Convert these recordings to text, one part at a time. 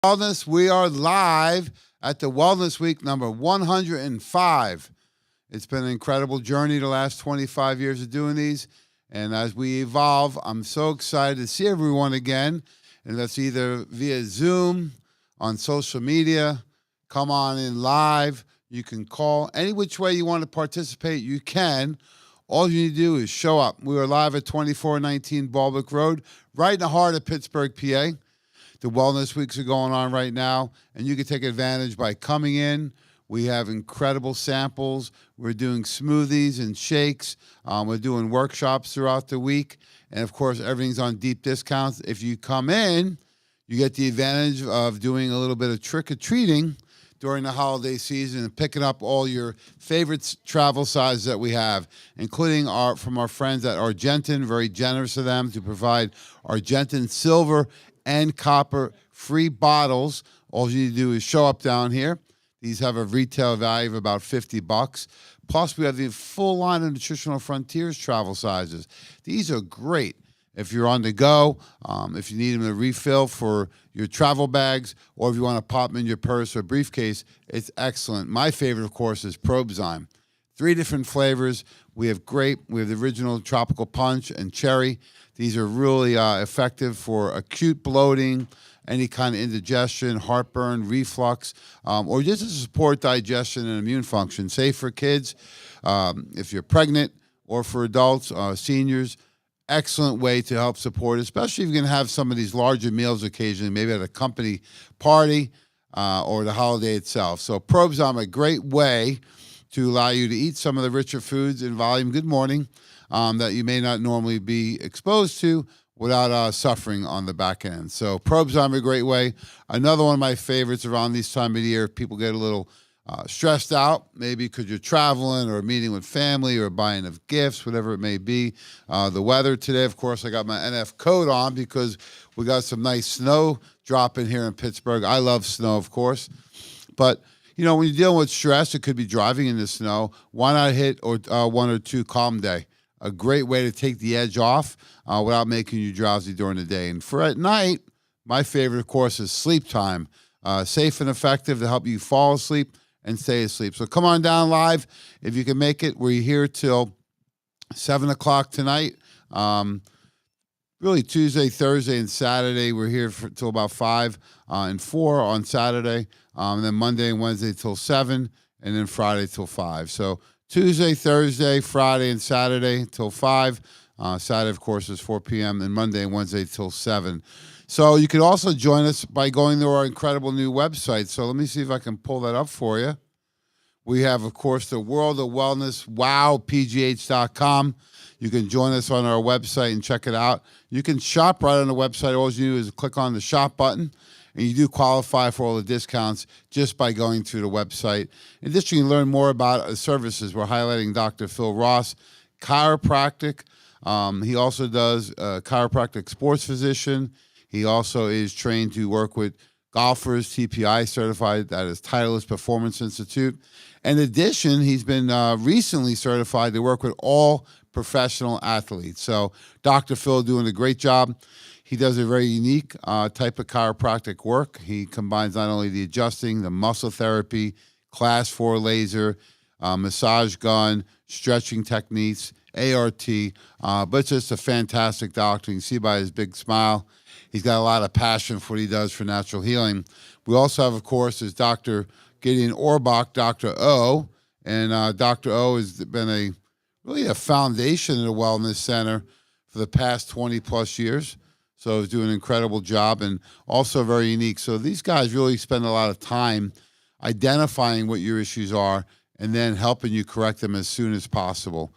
Wellness. We are live at the Wellness Week number 105. It's been an incredible journey the last 25 years of doing these. And as we evolve, I'm so excited to see everyone again. And that's either via Zoom, on social media, come on in live. You can call. Any which way you want to participate, you can. All you need to do is show up. We are live at 2419 Balbec Road, right in the heart of Pittsburgh, PA. The Wellness Weeks are going on right now, and you can take advantage by coming in. We have incredible samples. We're doing smoothies and shakes. We're doing workshops throughout the week. And, of course, everything's on deep discounts. If you come in, you get the advantage of doing a little bit of trick-or-treating during the holiday season and picking up all your favorite travel sizes that we have, including from our friends at Argentin. Very generous of them to provide Argentin silver and copper free bottles. All you need to do is show up down here. These have a retail value of about $50. Plus, we have the full line of Nutritional Frontiers travel sizes. These are great if you're on the go, if you need them to refill for your travel bags, or if you want to pop them in your purse or briefcase. It's excellent. My favorite, of course, is Probezyme. 3 different flavors. We have grape, we have the original tropical punch, and cherry. These are really effective for acute bloating, any kind of indigestion, heartburn, reflux, or just to support digestion and immune function. Safe for kids, if you're pregnant, or for adults, seniors. Excellent way to help support, especially if you're going to have some of these larger meals occasionally, maybe at a company party or the holiday itself. So Probezyme, a great way to allow you to eat some of the richer foods in volume, good morning, that you may not normally be exposed to without suffering on the back end. So Probezyme, a great way. Another one of my favorites around this time of the year, people get a little stressed out, maybe because you're traveling or meeting with family or buying of gifts, whatever it may be. The weather today, of course, I got my NF coat on because we got some nice snow dropping here in Pittsburgh. I love snow, of course. But, you know, when you're dealing with stress, it could be driving in the snow. Why not hit one or two Calm Day? A great way to take the edge off without making you drowsy during the day. And for at night, my favorite, of course, is Sleep Time. Safe and effective to help you fall asleep and stay asleep. So come on down live if you can make it. We're here till 7 o'clock tonight. Really Tuesday, Thursday, and Saturday. We're here till about 5 and 4 on Saturday. And then Monday and Wednesday till 7, and then Friday till 5. So Tuesday, Thursday, Friday, and Saturday till 5. Saturday, of course, is 4 p.m., and Monday and Wednesday till 7. So you can also join us by going to our incredible new website. So let me see if I can pull that up for you. We have, of course, the World of Wellness, wowpgh.com. You can join us on our website and check it out. You can shop right on the website. All you do is click on the shop button, and you do qualify for all the discounts just by going to the website. In addition, you can learn more about services. We're highlighting Dr. Phil Ross, chiropractic. He also does chiropractic sports physician. He also is trained to work with golfers, TPI certified. That is Titleist Performance Institute. In addition, he's been recently certified to work with all professional athletes. So Dr. Phil doing a great job. He does a very unique type of chiropractic work. He combines not only the adjusting, the muscle therapy, class 4 laser, massage gun, stretching techniques, ART, but it's just a fantastic doctor. You can see by his big smile, he's got a lot of passion for what he does for natural healing. We also have, of course, is Dr. Gideon Orbach, Dr. O, and Dr. O has been really a foundation in the Wellness Center for the past 20-plus years. So he's doing an incredible job and also very unique. So these guys really spend a lot of time identifying what your issues are and then helping you correct them as soon as possible.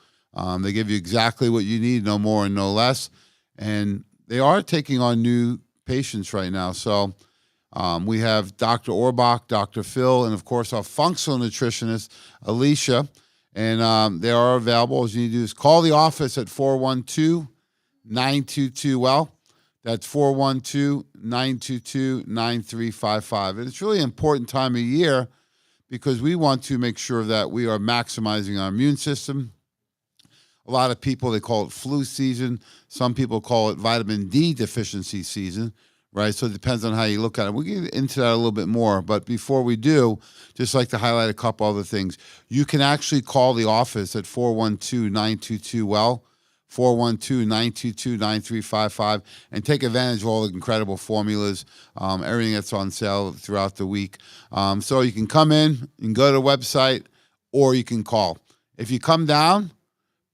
They give you exactly what you need, no more and no less. And they are taking on new patients right now. So we have Dr. Orbach, Dr. Phil, and, of course, our functional nutritionist, Alicia. And they are available. All you need to do is call the office at 412-922-WELL. That's 412-922-9355. And it's really an important time of year because we want to make sure that we are maximizing our immune system. A lot of people, they call it flu season. Some people call it vitamin D deficiency season. right? So it depends on how you look at it. We'll get into that a little bit more. But before we do, just like to highlight a couple other things. You can actually call the office at 412-922-WELL, 412-922-9355, and take advantage of all the incredible formulas, everything that's on sale throughout the week. So you can come in, you can go to the website, or you can call. If you come down,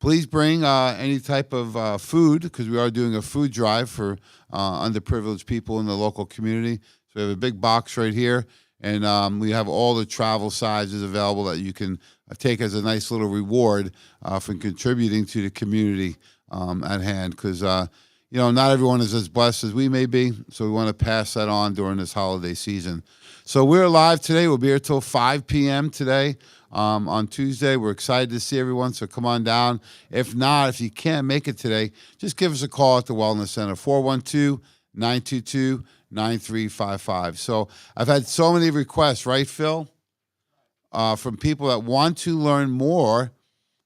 please bring any type of food, because we are doing a food drive for underprivileged people in the local community. So we have a big box right here, and we have all the travel sizes available that you can take as a nice little reward for contributing to the community at hand, because not everyone is as blessed as we may be, so we want to pass that on during this holiday season. So we're live today. We'll be here till 5 p.m. today on Tuesday. We're excited to see everyone, so come on down. If not, if you can't make it today, just give us a call at the Wellness Center, 412-922-9355. So I've had so many requests, right, Phil? From people that want to learn more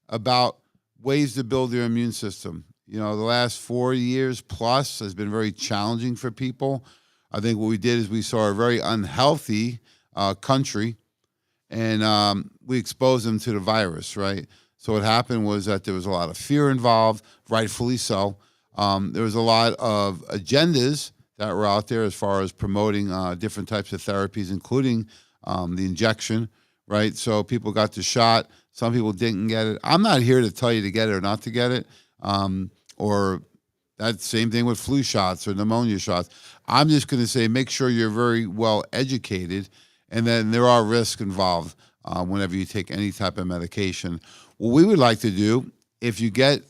about ways to build their immune system. The last 4 years plus has been very challenging for people. I think what we did is we saw a very unhealthy country, and we exposed them to the virus, right? So what happened was that there was a lot of fear involved, rightfully so. There was a lot of agendas that were out there as far as promoting different types of therapies, including the injection, right? So people got the shot. Some people didn't get it. I'm not here to tell you to get it or not to get it, or that same thing with flu shots or pneumonia shots. I'm just going to say make sure you're very well educated, and then there are risks involved whenever you take any type of medication. What we would like to do, if you get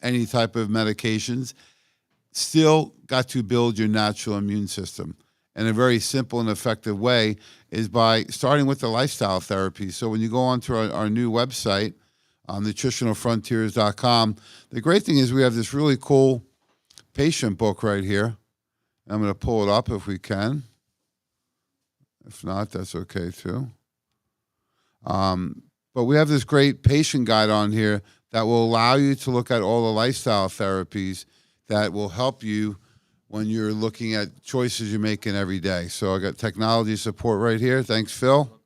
any type of medications, still got to build your natural immune system. And a very simple and effective way is by starting with the lifestyle therapy. So when you go onto our new website, nutritionalfrontiers.com, the great thing is we have this really cool patient book right here. I'm going to pull it up if we can. If not, that's okay too. But we have this great patient guide on here that will allow you to look at all the lifestyle therapies that will help you when you're looking at choices you're making every day. So I got technology support right here. Thanks, Phil.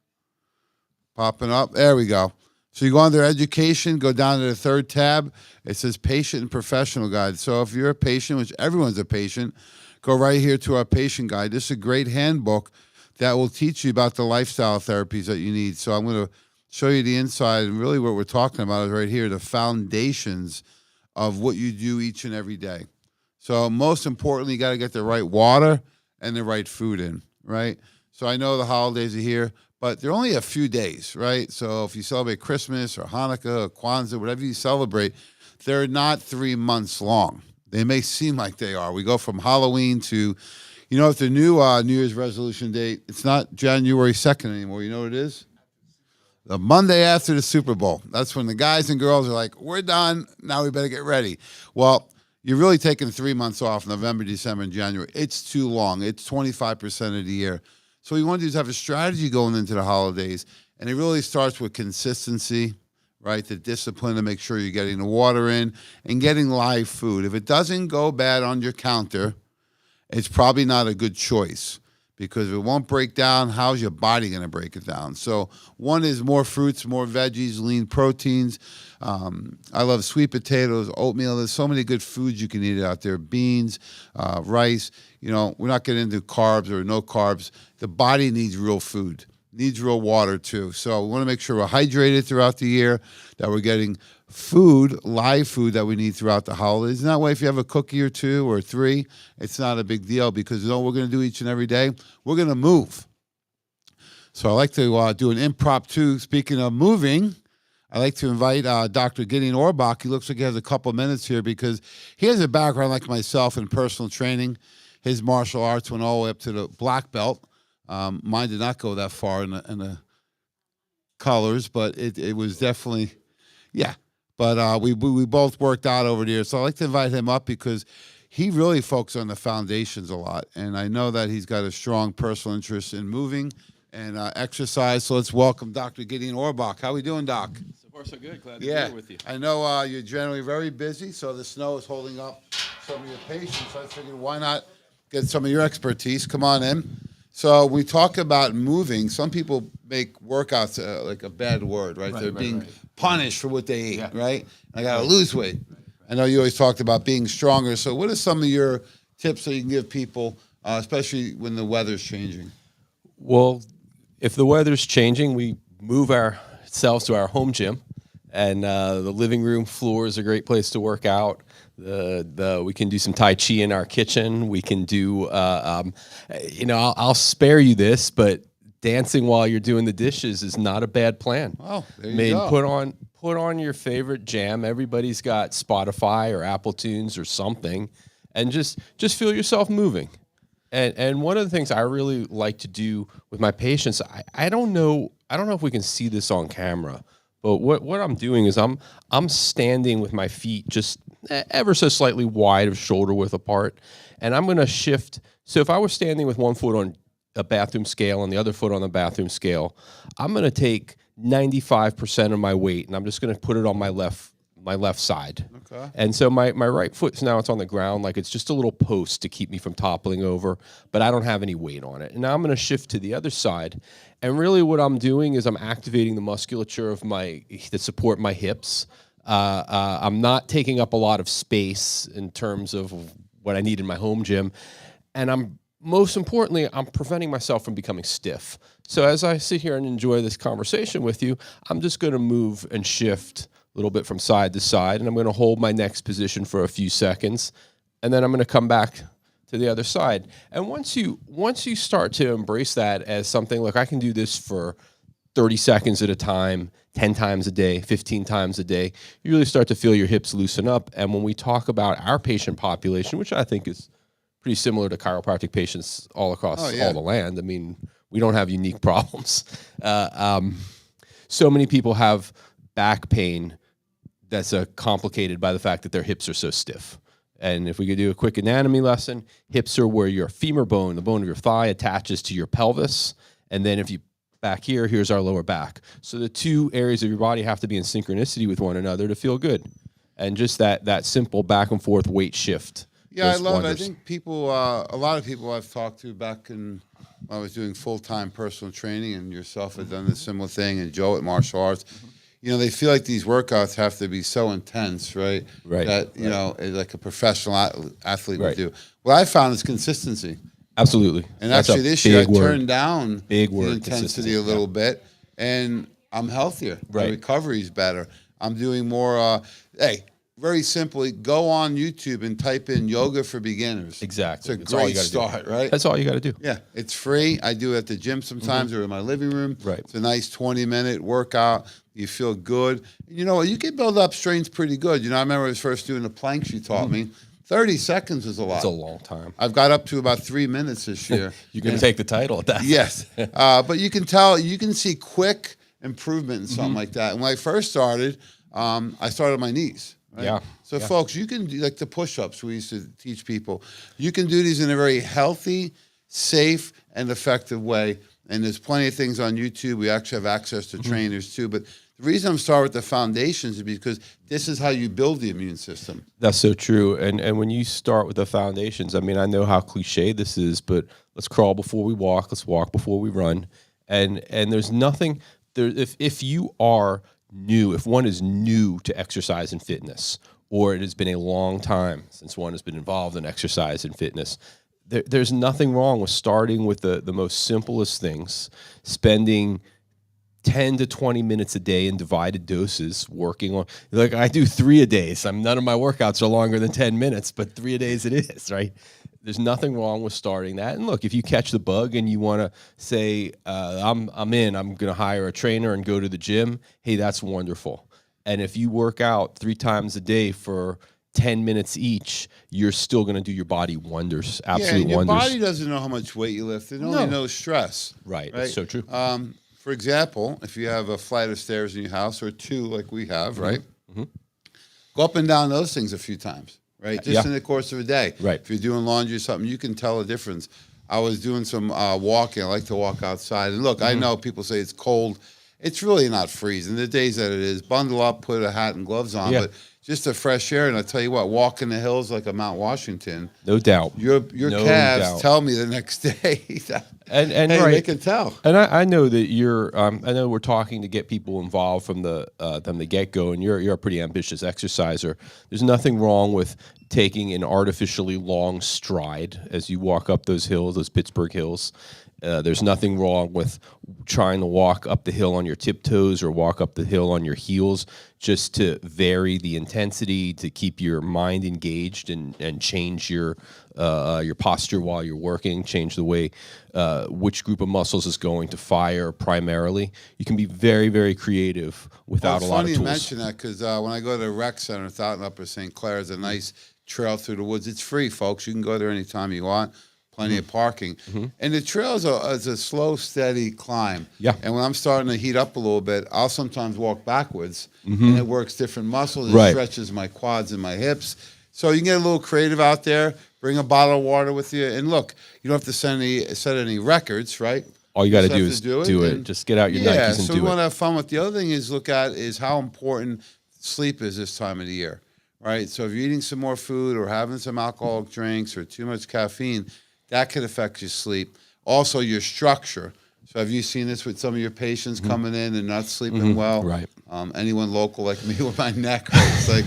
Popping up. There we go. So you go under education, go down to the third tab. It says patient and professional guide. So if you're a patient, which everyone's a patient, go right here to our patient guide. This is a great handbook that will teach you about the lifestyle therapies that you need. So I'm going to show you the inside, and really what we're talking about is right here, the foundations of what you do each and every day. So most importantly, you got to get the right water and the right food in, right? So I know the holidays are here, but they're only a few days, right? So if you celebrate Christmas or Hanukkah or Kwanzaa, whatever you celebrate, they're not 3 months long. They may seem like they are. We go from Halloween to, if the new New Year's resolution date, it's not January 2nd anymore. You know what it is? The Monday after the Super Bowl. That's when the guys and girls are like, we're done. Now we better get ready. Well, you're really taking 3 months off, November, December, and January. It's too long. It's 25% of the year. So what you want to do is have a strategy going into the holidays, and it really starts with consistency, right? The discipline to make sure you're getting the water in and getting live food. If it doesn't go bad on your counter, it's probably not a good choice, because if it won't break down, how's your body going to break it down? So one is more fruits, more veggies, lean proteins. I love sweet potatoes, oatmeal. There's so many good foods you can eat out there. Beans, rice. We're not getting into carbs or no carbs. The body needs real food, needs real water too. So we want to make sure we're hydrated throughout the year, that we're getting food, live food that we need throughout the holidays. And that way, if you have a cookie or two or three, it's not a big deal, because what we're going to do each and every day, we're going to move. So I like to do an impromptu. Speaking of moving, I like to invite Dr. Gideon Orbach. He looks like he has a couple minutes here, because he has a background like myself in personal training. His martial arts went all the way up to the black belt. Mine did not go that far in the colors, but it was definitely, yeah. But we both worked out over there. So I like to invite him up, because he really focuses on the foundations a lot. And I know that he's got a strong personal interest in moving and exercise. So let's welcome Dr. Gideon Orbach. How we doing, Doc? So far, so good. Glad to be here with you. I know you're generally very busy, so the snow is holding up some of your patients. So I figured, why not get some of your expertise. Come on in. So we talk about moving. Some people make workouts like a bad word, right? They're being punished for what they eat, right? I got to lose weight. I know you always talked about being stronger. So what are some of your tips that you can give people, especially when the weather's changing? Well, if the weather's changing, we move ourselves to our home gym, and the living room floor is a great place to work out. We can do some Tai Chi in our kitchen. We can do, I'll spare you this, but dancing while you're doing the dishes is not a bad plan. Oh, there you go. Put on your favorite jam. Everybody's got Spotify or Apple Tunes or something, and just feel yourself moving. And one of the things I really like to do with my patients, I don't know if we can see this on camera, but what I'm doing is I'm standing with my feet just ever so slightly wide of shoulder width apart, and I'm going to shift. So if I was standing with one foot on a bathroom scale and the other foot on the bathroom scale, I'm going to take 95% of my weight, and I'm just going to put it on my left side. Okay. And so my right foot, now it's on the ground, like it's just a little post to keep me from toppling over, but I don't have any weight on it. And now I'm going to shift to the other side. And really what I'm doing is I'm activating the musculature of that support my hips. I'm not taking up a lot of space in terms of what I need in my home gym. And most importantly, I'm preventing myself from becoming stiff. So as I sit here and enjoy this conversation with you, I'm just going to move and shift a little bit from side to side, and I'm going to hold my next position for a few seconds, and then I'm going to come back to the other side. And once you start to embrace that as something, like I can do this for 30 seconds at a time, 10 times a day, 15 times a day, you really start to feel your hips loosen up. And when we talk about our patient population, which I think is pretty similar to chiropractic patients all across all the land. I mean, we don't have unique problems. So many people have back pain that's complicated by the fact that their hips are so stiff. And if we could do a quick anatomy lesson, hips are where your femur bone, the bone of your thigh, attaches to your pelvis. And then if you back here's our lower back. So the two areas of your body have to be in synchronicity with one another to feel good. And just that simple back and forth weight shift. Yeah, I love it. I think people, a lot of people I've talked to back when I was doing full-time personal training, and yourself had done a similar thing, and Joe at martial arts, they feel like these workouts have to be so intense, right? Right. That, like a professional athlete would do. What I found is consistency. Absolutely. And actually this year I turned down the intensity a little bit, and I'm healthier. Right. My recovery's better. I'm doing more, very simply, go on YouTube and type in yoga for beginners. Exactly. It's a great start, right? That's all you got to do. Yeah, it's free. I do it at the gym sometimes or in my living room. Right. It's a nice 20-minute workout. You feel good. You know what? You can build up strength pretty good. I remember I was first doing the planks you taught me. 30 seconds is a lot. It's a long time. I've got up to about 3 minutes this year. You're going to take the title at that. Yes. But you can see quick improvement in something like that. And when I first started, I started on my knees. Right? Yeah. So, folks, you can do like the push-ups we used to teach people. You can do these in a very healthy, safe, and effective way. And there's plenty of things on YouTube. We actually have access to trainers, too. But the reason I'm starting with the foundations is because this is how you build the immune system. That's so true. And when you start with the foundations, I mean, I know how cliche this is, but let's crawl before we walk. Let's walk before we run. And there's nothing there. If you are new, if one is new to exercise and fitness, or it has been a long time since one has been involved in exercise and fitness, there's nothing wrong with starting with the most simplest things, spending 10 to 20 minutes a day in divided doses working on, like I do 3 a day. So none of my workouts are longer than 10 minutes, but 3 a days it is, right? There's nothing wrong with starting that. And look, if you catch the bug and you want to say, I'm going to hire a trainer and go to the gym, hey, that's wonderful. And if you work out 3 times a day for 10 minutes each, you're still going to do your body wonders, absolute your wonders. Your body doesn't know how much weight you lift. It only knows stress. Right, that's so true. For example, if you have a flight of stairs in your house, or 2 like we have, right? Mm-hmm. Go up and down those things a few times. Right, just in the course of a day. Right. If you're doing laundry or something, you can tell a difference. I was doing some walking. I like to walk outside. And look, I know people say it's cold. It's really not freezing. The days that it is, bundle up, put a hat and gloves on. Yeah. But just the fresh air. And I tell you what, walking the hills like a Mount Washington, no doubt. Your No calves doubt. tell me the next day. And hey, right, they can tell. And I know that you're. I know we're talking to get people involved from the get go, and you're a pretty ambitious exerciser. There's nothing wrong with taking an artificially long stride as you walk up those hills, those Pittsburgh hills. There's nothing wrong with trying to walk up the hill on your tiptoes or walk up the hill on your heels, just to vary the intensity, to keep your mind engaged and change your posture while you're working, change the way which group of muscles is going to fire primarily. You can be very, very creative without a lot of tools. It's funny you mention that because when I go to the rec center, it's out in Upper St. Clair, there's a nice trail through the woods. It's free, folks. You can go there anytime you want. Plenty of parking. And the trail is a slow, steady climb. Yeah. And when I'm starting to heat up a little bit, I'll sometimes walk backwards, and it works different muscles. It Right. stretches my quads and my hips. So you can get a little creative out there. Bring a bottle of water with you. And look, you don't have to set any records, right? All you got to Just do have is to do it. and- Just get out your Yeah, Nikes and so do we want it. to have fun with. The other thing is look at is how important sleep is this time of the year, right? So if you're eating some more food or having some alcoholic drinks or too much caffeine, that could affect your sleep. Also, your structure. So have you seen this with some of your patients coming in and not sleeping well? Right. Anyone local like me with my neck hurts. Like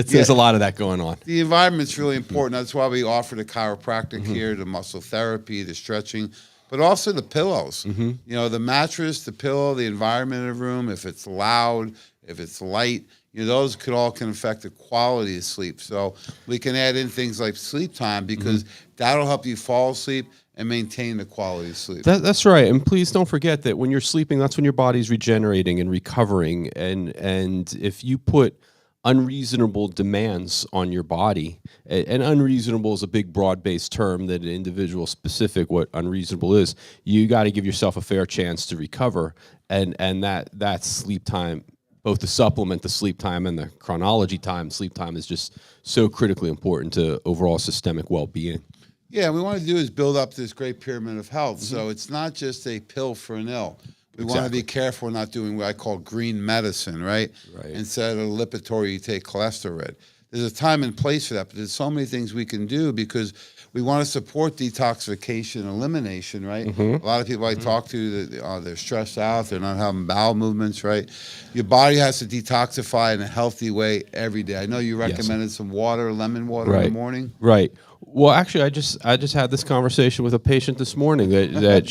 There's a lot of that going on. the environment's really important. That's why we offer the chiropractic here, the muscle therapy, the stretching, but also the pillows. You know, the mattress, the pillow, the environment in the room, if it's loud, if it's light, you know, those can affect the quality of sleep. So we can add in things like sleep time because that'll help you fall asleep and maintain the quality of sleep. That's right. And please don't forget that when you're sleeping, that's when your body's regenerating and recovering. And if you put unreasonable demands on your body, and unreasonable is a big broad-based term that an individual specific what unreasonable is, you got to give yourself a fair chance to recover. And that sleep time, both the supplement, the sleep time, and the chronology time, sleep time is just so critically important to overall systemic well-being. Yeah, we want to do is build up this great pyramid of health. So it's not just a pill for an ill. We want to be careful not doing what I call green medicine, right? Instead of Lipitor, you take cholesterol. There's a time and place for that, but there's so many things we can do because we want to support detoxification and elimination, right? A lot of people I talk to, they're stressed out, they're not having bowel movements, right? Your body has to detoxify in a healthy way every day. I know you recommended some water, lemon water in the morning. Right. Well, actually, I just had this conversation with a patient this morning that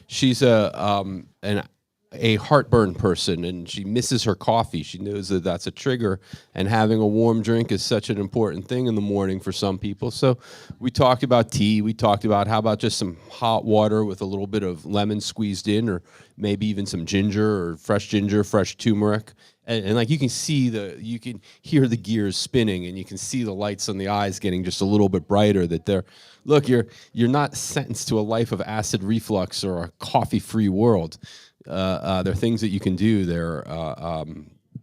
she's a heartburn person and she misses her coffee. She knows that that's a trigger, and having a warm drink is such an important thing in the morning for some people. So we talked about tea. We talked about how about just some hot water with a little bit of lemon squeezed in, or maybe even some ginger or fresh turmeric. And like you can hear the gears spinning, and you can see the lights on the eyes getting just a little bit brighter. You're not sentenced to a life of acid reflux or a coffee-free world. There are things that you can do. There are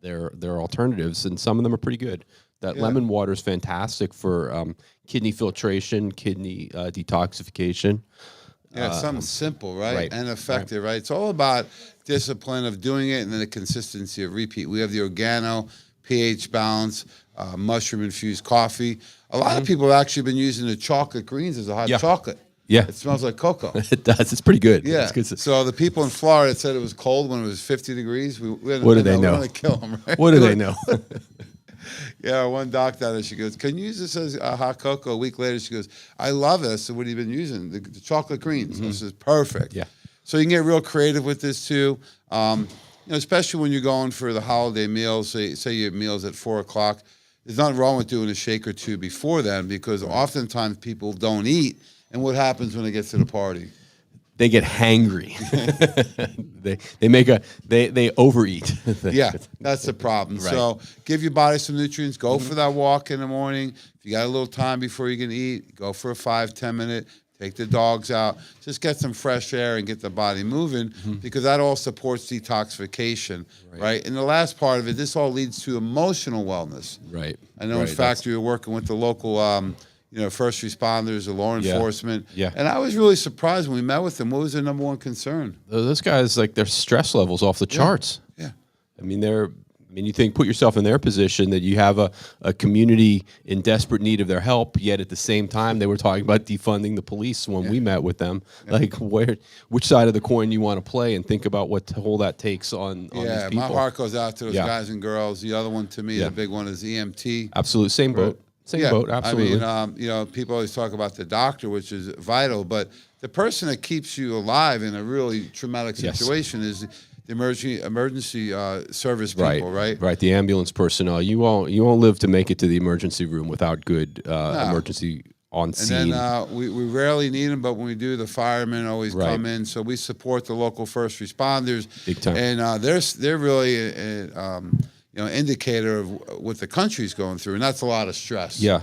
alternatives, and some of them are pretty good. That lemon water is fantastic for kidney filtration, kidney detoxification. Yeah, something simple, right? And effective, right? It's all about discipline of doing it and then the consistency of repeat. We have the Organo, pH balance, mushroom-infused coffee. A lot of people have actually been using the chocolate greens as a hot chocolate. Yeah. It smells like cocoa. It does. It's pretty good. Yeah. It's good. So the people in Florida said it was cold when it was 50 degrees. What do they know? We want to kill them, right? What do they know? Yeah, one doctor down there, she goes, can you use this as hot cocoa? A week later, she goes, I love it. I said, what have you been using? The chocolate greens. This is perfect. Yeah. So you can get real creative with this too. Especially when you're going for the holiday meals, say your meal's at 4 o'clock. There's nothing wrong with doing a shake or two before then, because oftentimes people don't eat. And what happens when they get to the party? They get hangry. they overeat. Yeah, that's the problem. Right. So give your body some nutrients. Go for that walk in the morning. If you got a little time before you can eat, go for a 5-10 minute. Take the dogs out. Just get some fresh air and get the body moving, because that all supports detoxification, right? And the last part of it, this all leads to emotional wellness. Right. I know, in fact, we were working with the local first responders, the law enforcement. Yeah. And I was really surprised when we met with them. What was their number one concern? Those guys, like, their stress levels off the charts. Yeah. I mean, they're I mean, you put yourself in their position that you have a community in desperate need of their help, yet at the same time they were talking about defunding the police when we met with them. Like, which side of the coin you want to play, and think about what toll that takes on these people. My heart goes out to those guys and girls. The other one to me, the big one is EMT. Absolutely, same boat. Same boat, absolutely. I mean, people always talk about the doctor, which is vital, but the person that keeps you alive in a really traumatic situation is the emergency service people, right? Right. The ambulance personnel. You won't live to make it to the emergency room without good emergency on scene. And then we rarely need them, but when we do, the firemen always come in. So we support the local first responders, big time. And they're really indicator of what the country's going through, and that's a lot of stress. Yeah.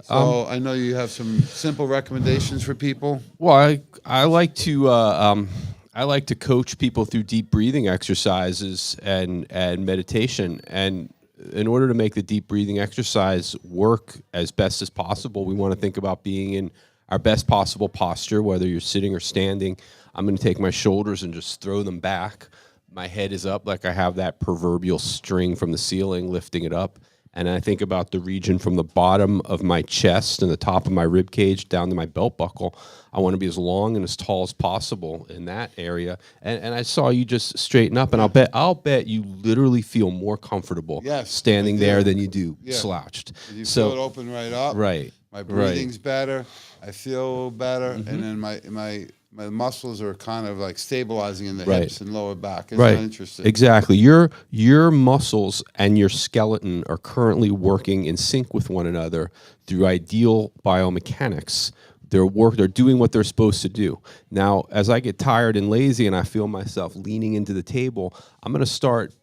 So I know you have some simple recommendations for people. Well, I like to coach people through deep breathing exercises and meditation. And in order to make the deep breathing exercise work as best as possible, we want to think about being in our best possible posture, whether you're sitting or standing. I'm going to take my shoulders and just throw them back. My head is up like I have that proverbial string from the ceiling lifting it up. And I think about the region from the bottom of my chest and the top of my rib cage down to my belt buckle. I want to be as long and as tall as possible in that area. And I saw you just straighten up, and I'll bet you literally feel more comfortable standing there than you do slouched. You feel it open right up. Right. My breathing's better. I feel better, and then my muscles are kind of like stabilizing in the hips and lower back. Isn't that interesting? Exactly. Your muscles and your skeleton are currently working in sync with one another through ideal biomechanics. They're doing what they're supposed to do. Now, as I get tired and lazy and I feel myself leaning into the table, I'm going to start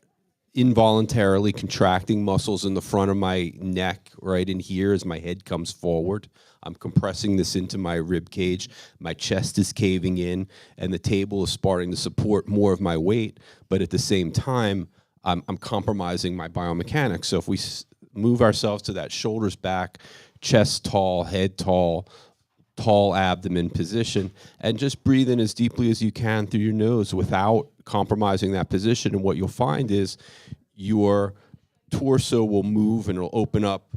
involuntarily contracting muscles in the front of my neck right in here as my head comes forward. I'm compressing this into my rib cage. My chest is caving in, and the table is starting to support more of my weight. But at the same time, I'm compromising my biomechanics. So if we move ourselves to that shoulders back, chest tall, head tall abdomen position, and just breathe in as deeply as you can through your nose without compromising that position. And what you'll find is your torso will move and it'll open up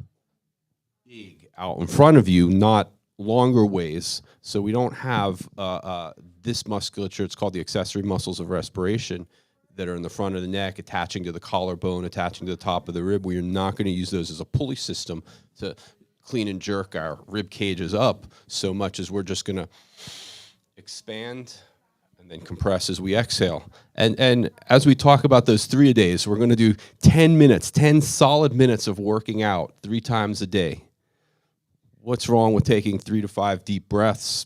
big out in front of you, not longer ways. So we don't have this musculature. It's called the accessory muscles of respiration that are in the front of the neck, attaching to the collarbone, attaching to the top of the rib. We are not going to use those as a pulley system to clean and jerk our rib cages up so much as we're just going to expand and then compress as we exhale. And as we talk about those 3-a-days, we're going to do 10 solid minutes of working out 3 times a day. What's wrong with taking 3 to 5 deep breaths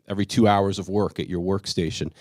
every 2 hours of work at your workstation?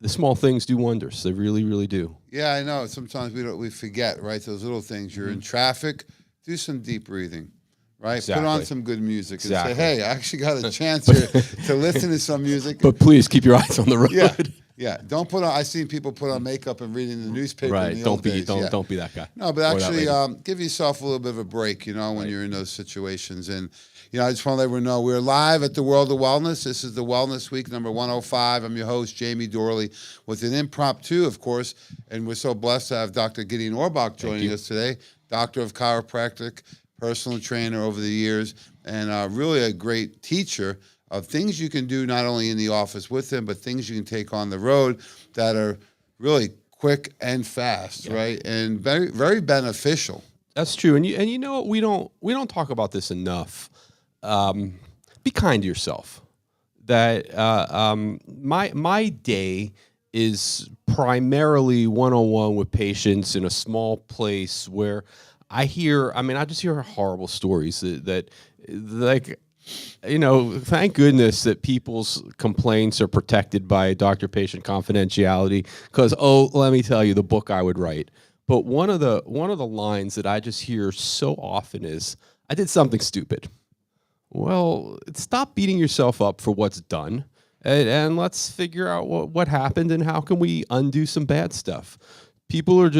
The small things do wonders. They really, really do. Yeah, I know. Sometimes we forget, right? Those little things. You're in traffic, do some deep breathing. Right, exactly. Put on some good music and say, "Hey, I actually got a chance here to listen to some music." But please keep your eyes on the road. Yeah. Don't put on. I've seen people put on makeup and reading the newspaper. Right. In the Don't old be days. don't be that guy. No, but actually, give yourself a little bit of a break. When you're in those situations. And I just want to let everyone know we're live at the World of Wellness. This is the Wellness Week number 105. I'm your host, Jamie Dorley, with an impromptu, of course, and we're so blessed to have Dr. Gideon Orbach joining us today, doctor of chiropractic, personal trainer over the years, and really a great teacher of things you can do not only in the office with him, but things you can take on the road that are really quick and fast, right? And very, very beneficial. That's true. And you know what? We don't talk about this enough. Be kind to yourself. That my day is primarily one-on-one with patients in a small place where I just hear horrible stories that thank goodness that people's complaints are protected by doctor-patient confidentiality, because, let me tell you, the book I would write. But one of the lines that I just hear so often is, "I did something stupid." Well, stop beating yourself up for what's done, and let's figure out what happened and how can we undo some bad stuff. People are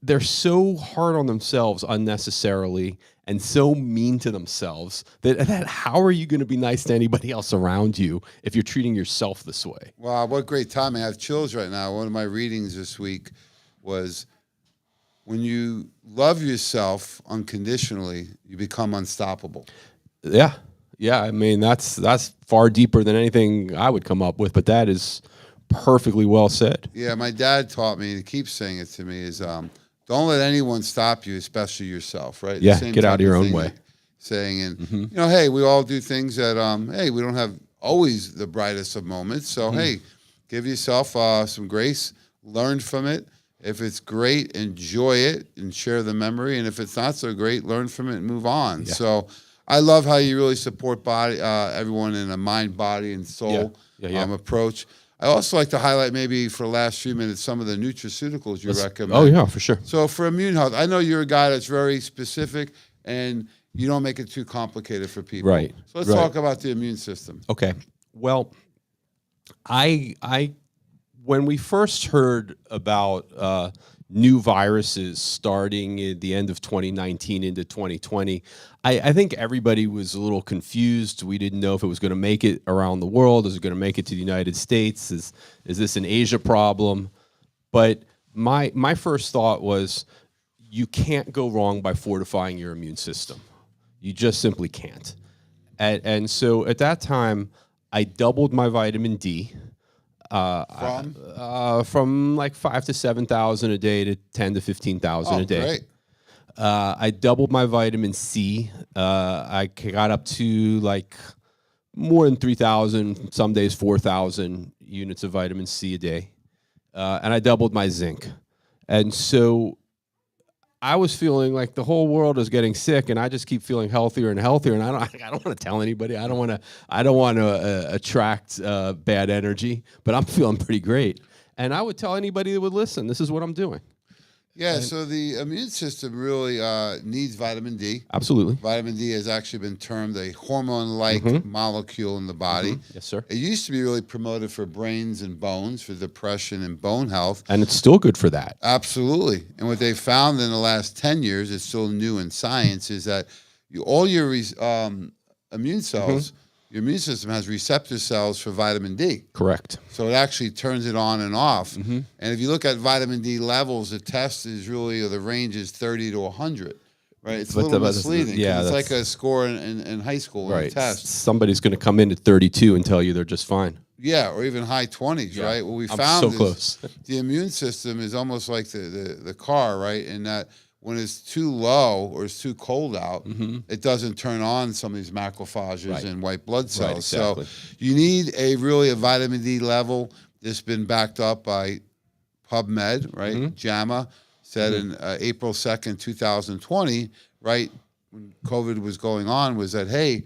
they're so hard on themselves unnecessarily and so mean to themselves that how are you going to be nice to anybody else around you if you're treating yourself this way? Wow, what great timing. I have chills right now. One of my readings this week was when you love yourself unconditionally, you become unstoppable. Yeah. Yeah. I mean, that's far deeper than anything I would come up with, but that is perfectly well said. Yeah, my dad taught me, he keeps saying it to me, is don't let anyone stop you, especially yourself, right? Yeah, The same get out type of your own thing way. Saying, and you know, hey, we all do things that, hey, we don't have always the brightest of moments. So, hey, give yourself some grace, learn from it. If it's great, enjoy it and share the memory. And if it's not so great, learn from it and move on. Yeah. So I love how you really support everyone in a mind, body, and soul approach. I also like to highlight maybe for the last few minutes some of the nutraceuticals you recommend. Oh, yeah, for sure. So for immune health, I know you're a guy that's very specific and you don't make it too complicated for people. Right. So let's talk about the immune system. Okay. Well, I when we first heard about new viruses starting at the end of 2019 into 2020, I think everybody was a little confused. We didn't know if it was going to make it around the world. Is it going to make it to the United States? Is this an Asia problem? But my first thought was, you can't go wrong by fortifying your immune system. You just simply can't. And so at that time, I doubled my vitamin D. From like 5,000 to 7,000 a day to 10,000 to 15,000 a day. Great. I doubled my vitamin C. I got up to like more than 3,000, some days 4,000 units of vitamin C a day. And I doubled my zinc. And so I was feeling like the whole world is getting sick, and I just keep feeling healthier and healthier. And I don't want to tell anybody. I don't want to attract bad energy. But I'm feeling pretty great. And I would tell anybody that would listen, this is what I'm doing. Yeah. So the immune system really needs vitamin D. Absolutely. Vitamin D has actually been termed a hormone-like molecule in the body. Yes, sir. It used to be really promoted for brains and bones, for depression and bone health. And it's still good for that. Absolutely. And what they found in the last 10 years, it's still new in science, is that all your immune cells, your immune system has receptor cells for vitamin D. Correct. So it actually turns it on and off. And if you look at vitamin D levels, the test is really, or the range is 30 to 100. Right, it's a little misleading. Yeah, it's like a score in high school in a test. Somebody's going to come in at 32 and tell you they're just fine. Yeah, or even high 20s, right? What we found is the immune system is almost like the car, right? In that when it's too low or it's too cold out, it doesn't turn on some of these macrophages and white blood cells. Right, exactly. So you need a vitamin D level that's been backed up by PubMed, right? JAMA said in April 2nd, 2020, right, when COVID was going on, was that, hey,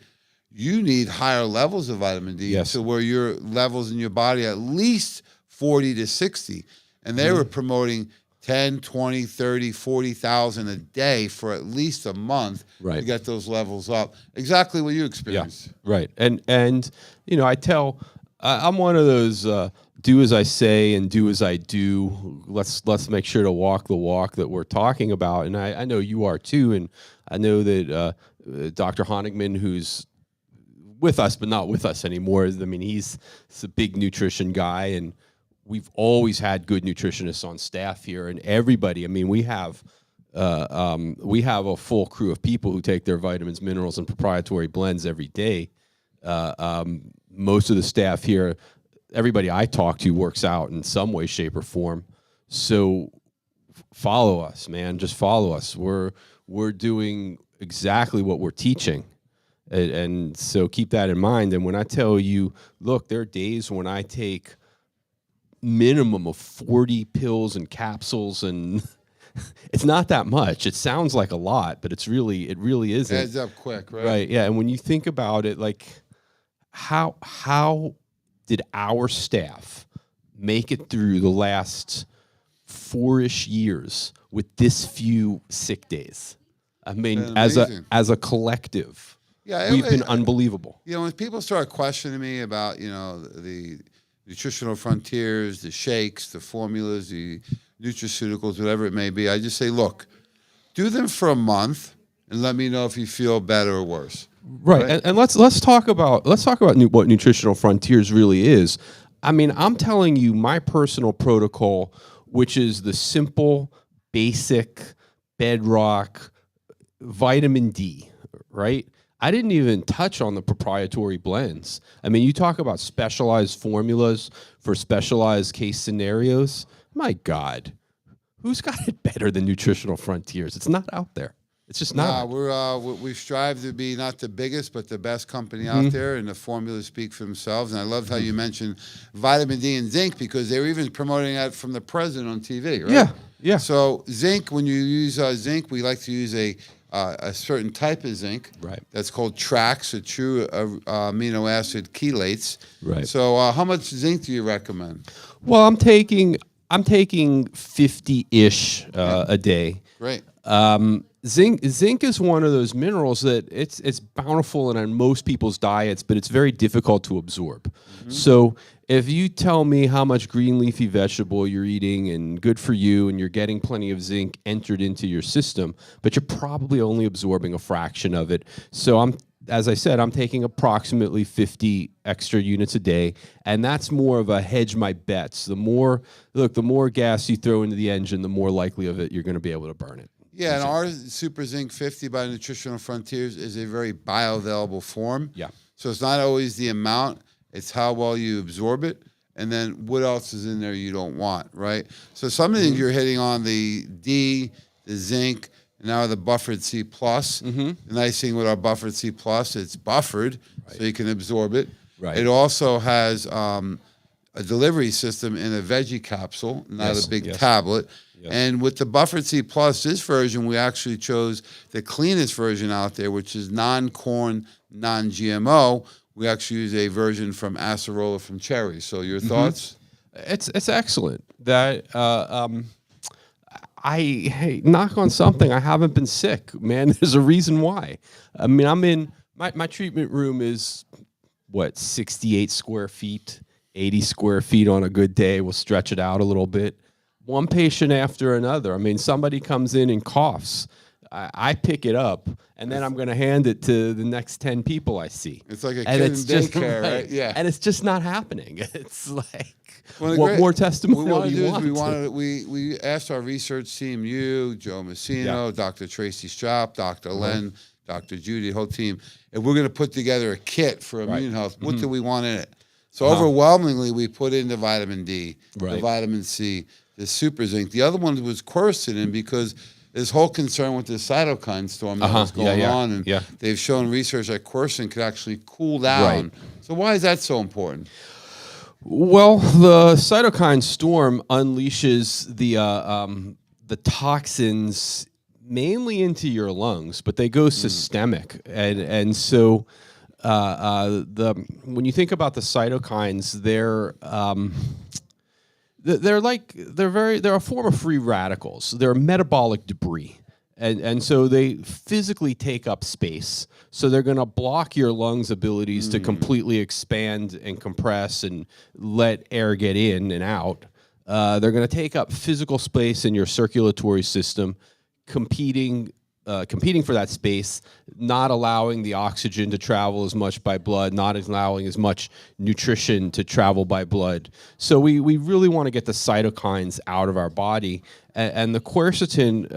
you need higher levels of vitamin D to where your levels in your body at least 40 to 60. And they were promoting 10, 20, 30, 40,000 a day for at least a month to get those levels up. Exactly what you experienced. Yeah, right. And you know, I'm one of those do as I say and do as I do. Let's make sure to walk the walk that we're talking about. And I know you are too. And I know that Dr. Honigman, who's with us but not with us anymore, I mean, he's a big nutrition guy, and we've always had good nutritionists on staff here, and everybody. I mean, we have a full crew of people who take their vitamins, minerals, and proprietary blends every day. Most of the staff here, everybody I talk to works out in some way, shape, or form. So follow us, man. Just follow us. We're doing exactly what we're teaching. And so keep that in mind. And when I tell you, look, there are days when I take minimum of 40 pills and capsules, and it's not that much. It sounds like a lot, but it really isn't. It adds up quick, right? Right, yeah. And when you think about it, like how did our staff make it through the last 4-ish years with this few sick days? I mean, as a collective, we've been unbelievable. You know, when people start questioning me about, you know, the nutritional frontiers, the shakes, the formulas, the nutraceuticals, whatever it may be, I just say, look, do them for a month and let me know if you feel better or worse. Right. And let's talk about what nutritional frontiers really is. I mean, I'm telling you my personal protocol, which is the simple, basic bedrock vitamin D, right? I didn't even touch on the proprietary blends. I mean, you talk about specialized formulas for specialized case scenarios. My God, who's got it better than Nutritional Frontiers? It's not out there. It's just not. We strive to be not the biggest, but the best company out there, and the formulas speak for themselves. And I loved how you mentioned vitamin D and zinc, because they were even promoting that from the president on TV, right? Yeah, yeah. So zinc, when you use zinc, we like to use a certain type of zinc. Right. That's called TRAX, a true amino acid chelates. Right. So how much zinc do you recommend? Well, I'm taking 50-ish a day. Great. Zinc is one of those minerals that it's bountiful in on most people's diets, but it's very difficult to absorb. So if you tell me how much green leafy vegetable you're eating and good for you, and you're getting plenty of zinc entered into your system, but you're probably only absorbing a fraction of it. So as I said, I'm taking approximately 50 extra units a day, and that's more of a hedge my bets. The more gas you throw into the engine, the more likely of it you're going to be able to burn it. Yeah, and our Super Zinc 50 by Nutritional Frontiers is a very bioavailable form. Yeah. So it's not always the amount, it's how well you absorb it, and then what else is in there you don't want, right? So some of the things you're hitting on, the D, the zinc, and now the buffered C+. The nice thing with our buffered C+, it's buffered, so you can absorb it. Right. It also has a delivery system in a veggie capsule, not a big tablet. Yes. And with the buffered C+, this version, we actually chose the cleanest version out there, which is non-corn, non-GMO. We actually use a version from acerola from cherry. So your thoughts? It's excellent. That hey, knock on something. I haven't been sick, man. There's a reason why. I mean, I'm in my treatment room is 68 square feet, 80 square feet on a good day. We'll stretch it out a little bit. One patient after another. I mean, somebody comes in and coughs. I pick it up, and then I'm going to hand it to the next 10 people I see. It's like a kid in daycare, right? Yeah. And it's just not happening. It's like, what more testimonial do you want? We asked our research team, you, Joe Messino, Dr. Tracy Strapp, Dr. Len, Dr. Judy, the whole team, and we're going to put together a kit for immune health. What do we want in it? So overwhelmingly, we put in the vitamin D, the vitamin C, the super zinc. The other one was quercetin, because this whole concern with the cytokine storm that was going on, and they've shown research that quercetin could actually cool down. Right. So why is that so important? Well, the cytokine storm unleashes the toxins mainly into your lungs, but they go systemic, and so when you think about the cytokines, they're a form of free radicals. They're metabolic debris. And so they physically take up space. So they're going to block your lungs' abilities to completely expand and compress and let air get in and out. They're going to take up physical space in your circulatory system, competing for that space, not allowing the oxygen to travel as much by blood, not allowing as much nutrition to travel by blood. So we really want to get the cytokines out of our body. And the quercetin,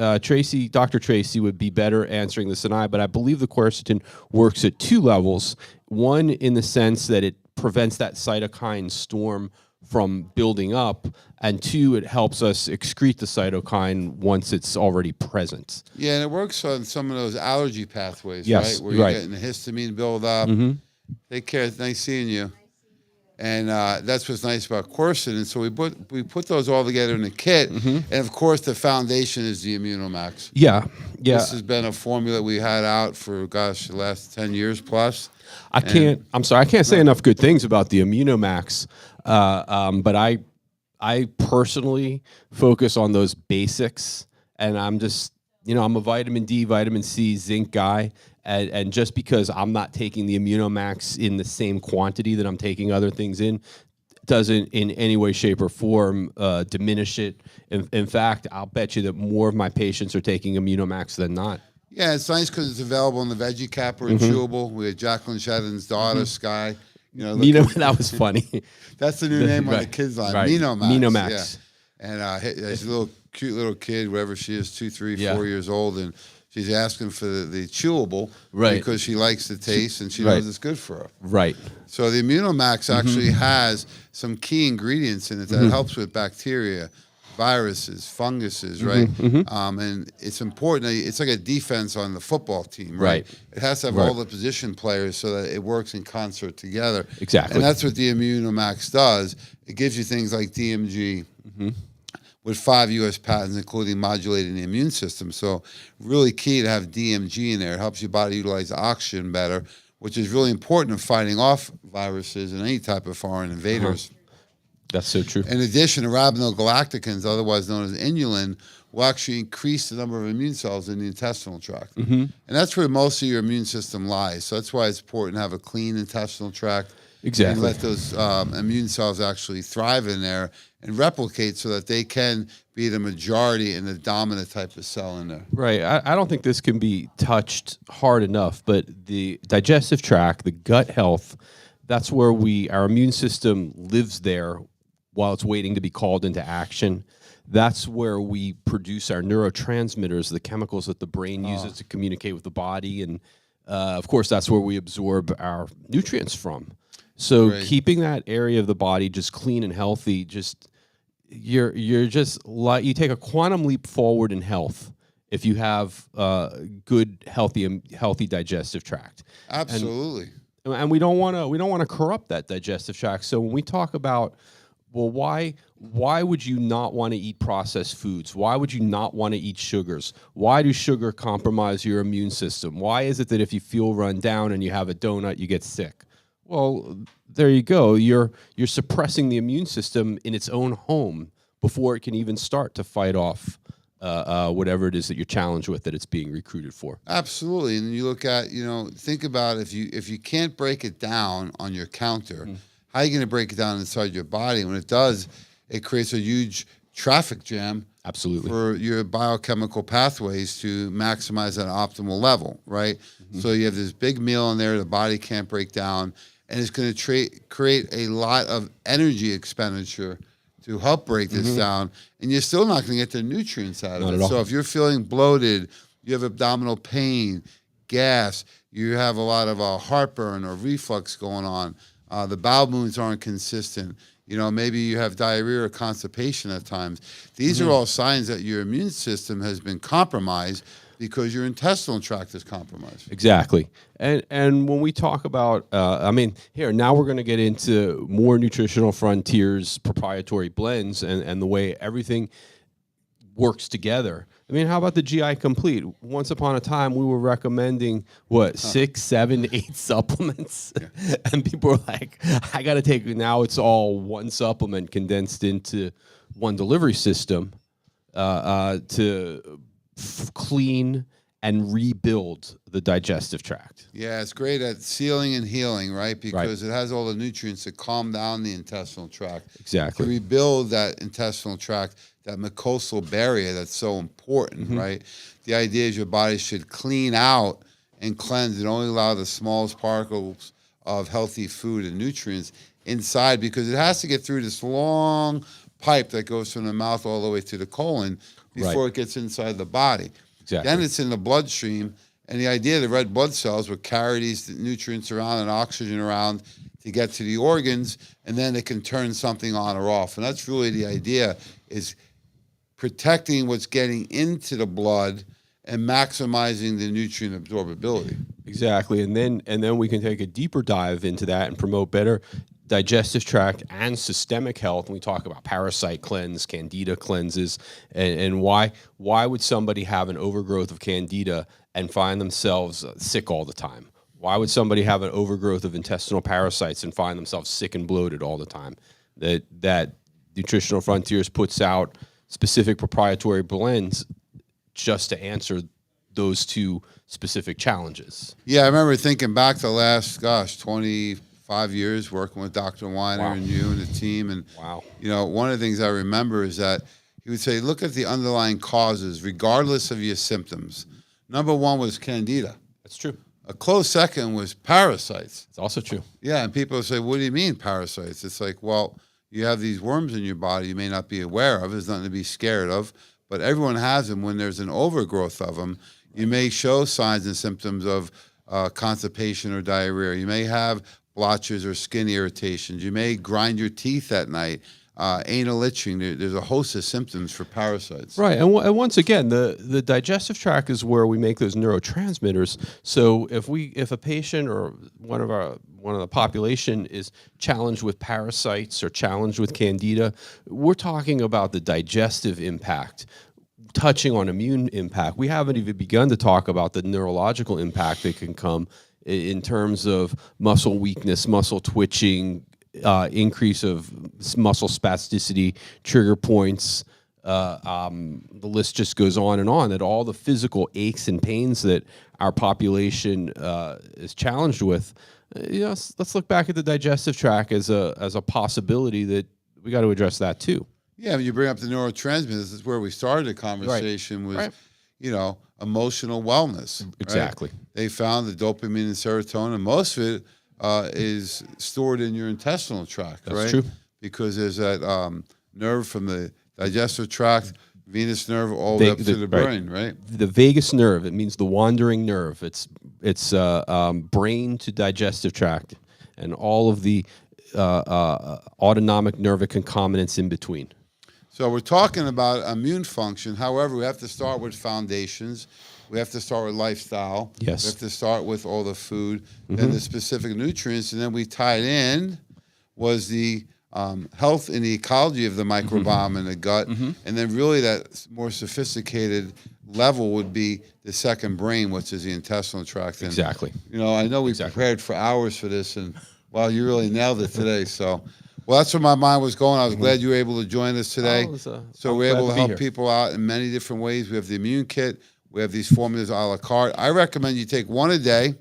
Dr. Tracy would be better answering this than I, but I believe the quercetin works at 2 levels. One, in the sense that it prevents that cytokine storm from building up, and 2, it helps us excrete the cytokine once it's already present. Yeah, and it works on some of those allergy pathways, right? Where you're getting the histamine buildup. Take care. It's nice seeing you. And that's what's nice about quercetin. And so we put those all together in a kit. And of course, the foundation is the Immunomax. Yeah. This has been a formula we had out for, the last 10 years plus. I can't say enough good things about the Immunomax. But I personally focus on those basics, and I'm just, I'm a vitamin D, vitamin C, zinc guy, and just because I'm not taking the Immunomax in the same quantity that I'm taking other things in, doesn't in any way, shape, or form diminish it. In fact, I'll bet you that more of my patients are taking Immunomax than not. Yeah, it's nice because it's available in the veggie capper and chewable. We had Jacqueline Shedden's daughter, Sky. That was funny. That's the new name on the kids line. Right. Minomax. Minomax. And this cute little kid, whatever she is, 2, 3, 4 years old, and she's asking for the chewable because she likes the taste and she knows it's good for her. Right. So the Immunomax actually has some key ingredients in it that helps with bacteria, viruses, funguses, right? And it's important. It's like a defense on the football team, right? It has to have all the position players so that it works in concert together. Exactly. And that's what the Immunomax does. It gives you things like DMG with 5 U.S. patents, including modulating the immune system. So really key to have DMG in there. It helps your body utilize oxygen better, which is really important in fighting off viruses and any type of foreign invaders. That's so true. In addition, arabinogalacticans, otherwise known as inulin, will actually increase the number of immune cells in the intestinal tract. And that's where most of your immune system lies. So that's why it's important to have a clean intestinal tract. Exactly. And let those immune cells actually thrive in there and replicate so that they can be the majority and the dominant type of cell in there. Right. I don't think this can be touched hard enough, but the digestive tract, the gut health, that's where our immune system lives there while it's waiting to be called into action. That's where we produce our neurotransmitters, the chemicals that the brain uses to communicate with the body. And, of course, that's where we absorb our nutrients from. So keeping that area of the body just clean and healthy, you're just like, you take a quantum leap forward in health if you have good, healthy digestive tract. Absolutely. And we don't want to corrupt that digestive tract. So when we talk about, well, why would you not want to eat processed foods? Why would you not want to eat sugars? Why do sugar compromise your immune system? Why is it that if you feel run down and you have a donut, you get sick? Well, there you go. You're suppressing the immune system in its own home before it can even start to fight off whatever it is that you're challenged with that it's being recruited for. Absolutely. And you look at, think about if you can't break it down on your counter, how are you going to break it down inside your body? When it does, it creates a huge traffic jam. Absolutely. For your biochemical pathways to maximize at an optimal level, right? So you have this big meal in there the body can't break down, and it's going to create a lot of energy expenditure to help break this down, and you're still not going to get the nutrients out of it. So if you're feeling bloated, you have abdominal pain, gas, you have a lot of heartburn or reflux going on, the bowel movements aren't consistent, maybe you have diarrhea or constipation at times. These are all signs that your immune system has been compromised because your intestinal tract is compromised. Exactly. And when we talk about, now we're going to get into more Nutritional Frontiers proprietary blends and the way everything works together. How about the GI Complete? Once upon a time, we were recommending, 6, 7, 8 supplements? Yeah. And people were like, I got to take, now it's all one supplement condensed into one delivery system to clean and rebuild the digestive tract. Yeah, it's great at sealing and healing, right? Because it has all the nutrients to calm down the intestinal tract. Exactly. To rebuild that intestinal tract, that mucosal barrier that's so important, right? The idea is your body should clean out and cleanse and only allow the smallest particles of healthy food and nutrients inside, because it has to get through this long pipe that goes from the mouth all the way to the colon before it gets inside the body. Exactly. Then it's in the bloodstream, and the idea of the red blood cells would carry these nutrients around and oxygen around to get to the organs, and then it can turn something on or off. And that's really the idea, is protecting what's getting into the blood and maximizing the nutrient absorbability. Exactly. And then we can take a deeper dive into that and promote better digestive tract and systemic health. And we talk about parasite cleanse, candida cleanses, and why would somebody have an overgrowth of candida and find themselves sick all the time? Why would somebody have an overgrowth of intestinal parasites and find themselves sick and bloated all the time? That Nutritional Frontiers puts out specific proprietary blends just to answer those two specific challenges. Yeah, I remember thinking back the last, 25 years working with Dr. Weiner and you and the team. And, one of the things I remember is that he would say, look at the underlying causes, regardless of your symptoms. Number one was candida. That's true. A close second was parasites. It's also true. Yeah, and people say, what do you mean parasites? It's like, well, you have these worms in your body you may not be aware of. There's nothing to be scared of, but everyone has them. When there's an overgrowth of them, you may show signs and symptoms of constipation or diarrhea. You may have blotches or skin irritations. You may grind your teeth at night. Anal itching. There's a host of symptoms for parasites. Right, and once again, the digestive tract is where we make those neurotransmitters. So if a patient or one of the population is challenged with parasites or challenged with candida, we're talking about the digestive impact, touching on immune impact. We haven't even begun to talk about the neurological impact that can come in terms of muscle weakness, muscle twitching, increase of muscle spasticity, trigger points. The list just goes on, that all the physical aches and pains that our population is challenged with. Let's look back at the digestive tract as a possibility that we got to address that too. Yeah, when you bring up the neurotransmitters, this is where we started the conversation. Was emotional wellness. Exactly. Right? They found the dopamine and serotonin. Most of it is stored in your intestinal tract. That's true. Because there's that nerve from the digestive tract, venous nerve, all the way up to the brain, right? The vagus nerve. It means the wandering nerve. It's brain to digestive tract, and all of the autonomic nerve concomitants in between. So we're talking about immune function. However, we have to start with foundations. We have to start with lifestyle. Yes. We have to start with all the food, then the specific nutrients, and then we tied in was the health and the ecology of the microbiome in the gut, and then really that more sophisticated level would be the second brain, which is the intestinal tract. And, exactly. I know we prepared for hours for this, and wow, you really nailed it today. So. Well, that's where my mind was going. I was glad you were able to join us today. So we're able to help people out in many different ways. We have the immune kit. We have these formulas a la carte. I recommend you take one a day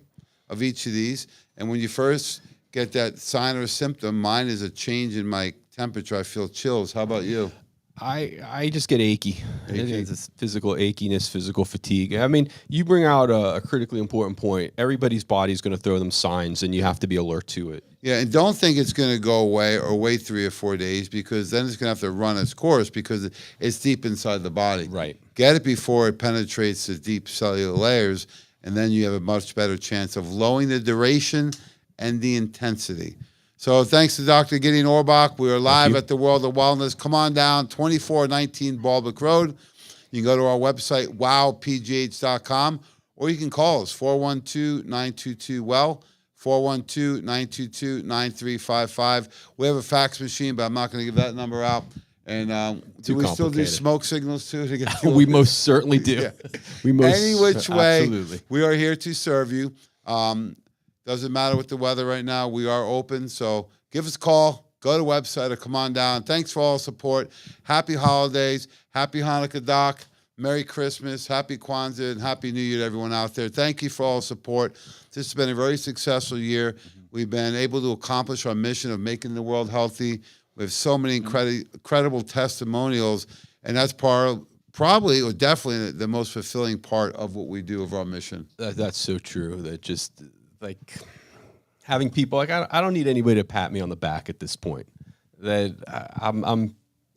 of each of these. And when you first get that sign or symptom, mine is a change in my temperature. I feel chills. How about you? I just get achy. It's physical achiness, physical fatigue. I mean, you bring out a critically important point. Everybody's body is going to throw them signs, and you have to be alert to it. Yeah, and don't think it's going to go away or wait 3 or 4 days, because then it's going to have to run its course because it's deep inside the body. Right. Get it before it penetrates the deep cellular layers, and then you have a much better chance of lowering the duration and the intensity. So thanks to Dr. Gideon Orbach. We are live at the World of Wellness. Come on down, 2419 Baldwick Road. You can go to our website, wowpgh.com, or you can call us, 412-922-WELL, 412-922-9355. We have a fax machine, but I'm not going to give that number out. And do we still do smoke signals, too? To get we most certainly do. Yeah. We most, Any which way, absolutely. We are here to serve you. Doesn't matter with the weather right now. We are open. So give us a call. Go to the website or come on down. Thanks for all the support. Happy holidays. Happy Hanukkah, Doc. Merry Christmas. Happy Kwanzaa. And Happy New Year to everyone out there. Thank you for all the support. This has been a very successful year. We've been able to accomplish our mission of making the world healthy. We have so many incredible testimonials. And that's probably or definitely the most fulfilling part of what we do of our mission. That's so true. That just... like having people like I don't need anybody to pat me on the back at this point. That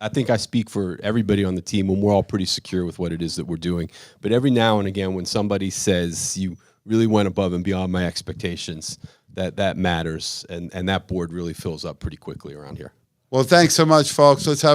I think I speak for everybody on the team when we're all pretty secure with what it is that we're doing. But every now and again, when somebody says you really went above and beyond my expectations, that matters, and that board really fills up pretty quickly around here. Well, thanks so much, folks. Let's have